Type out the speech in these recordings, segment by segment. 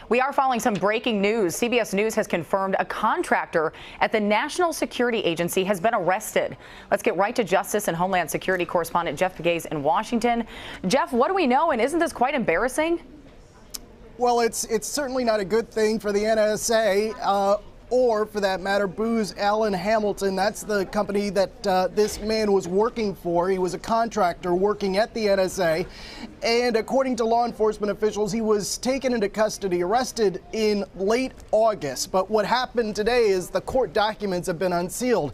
We are following some breaking news. CBS News has confirmed a contractor at the National Security Agency has been arrested. Let's get right to Justice and Homeland Security correspondent Jeff Pegues in Washington. Jeff, what do we know, and isn't this quite embarrassing? Well, it's certainly not a good thing for the NSA. Or, for that matter, Booz Allen Hamilton. That's the company that this man was working for. He was a contractor working at the NSA. And according to law enforcement officials, he was taken into custody, arrested in late August. But what happened today is the court documents have been unsealed.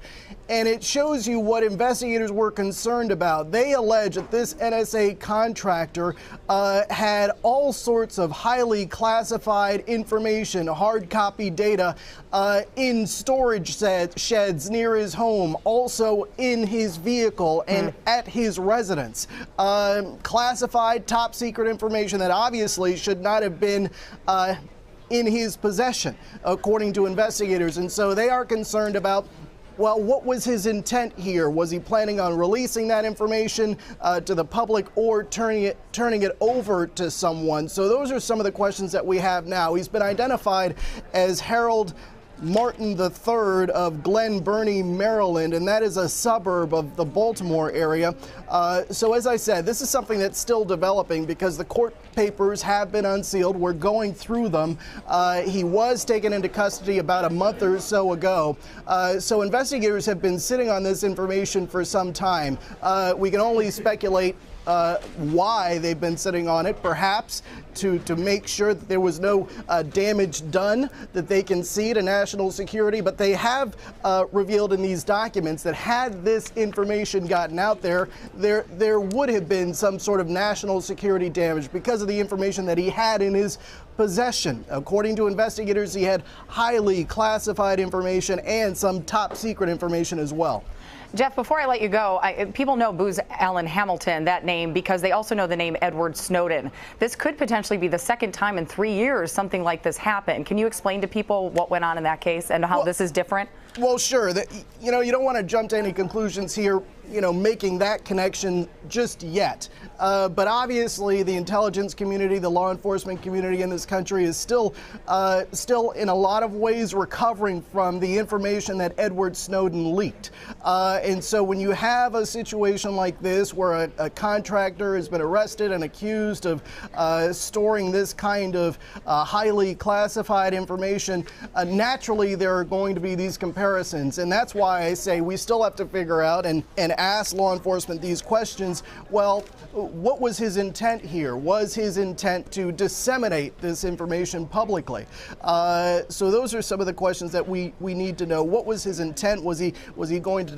And it shows you what investigators were concerned about. They allege that this NSA contractor had all sorts of highly classified information, hard copy data, in storage sheds near his home, also in his vehicle and at his residence. Classified, top secret information that obviously should not have been in his possession, according to investigators. And so they are concerned about, well, what was his intent here? Was he planning on releasing that information to the public or turning it over to someone? So those are some of the questions that we have now. He's been identified as Harold Martin III of Glen Burnie, Maryland, and that is a suburb of the Baltimore area. So as I said, this is something that's still developing because the court papers have been unsealed. We're going through them. He was taken into custody about a month or so ago. So investigators have been sitting on this information for some time. We can only speculate why they've been sitting on it, perhaps to make sure that there was no damage done that they can see to national security. But they have revealed in these documents that had this information gotten out there, there would have been some sort of national security damage because of the information that he had in his possession. According to investigators, he had highly classified information and some top secret information as well. Jeff, before I let you go, people know Booz Allen Hamilton, that name, because they also know the name Edward Snowden. This could potentially be the second time in 3 years something like this happened. Can you explain to people what went on in that case and how this is different? Well, sure. You don't want to jump to any conclusions here, making that connection just yet. But obviously, the intelligence community, the law enforcement community in this country is still in a lot of ways recovering from the information that Edward Snowden leaked. And so when you have a situation like this where a contractor has been arrested and accused of storing this kind of highly classified information, naturally there are going to be these comparisons. And that's why I say we still have to figure out and ask law enforcement these questions. Well, what was his intent here? Was his intent to disseminate this information publicly? So those are some of the questions that we need to know. What was his intent? Was he going to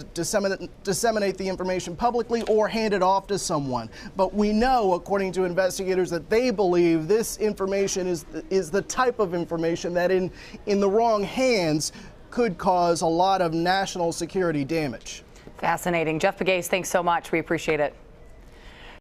disseminate the information publicly or hand it off to someone? But we know, according to investigators, that they believe this information is the type of information that in the wrong hands could cause a lot of national security damage. Fascinating. Jeff Pegues, thanks so much. We appreciate it.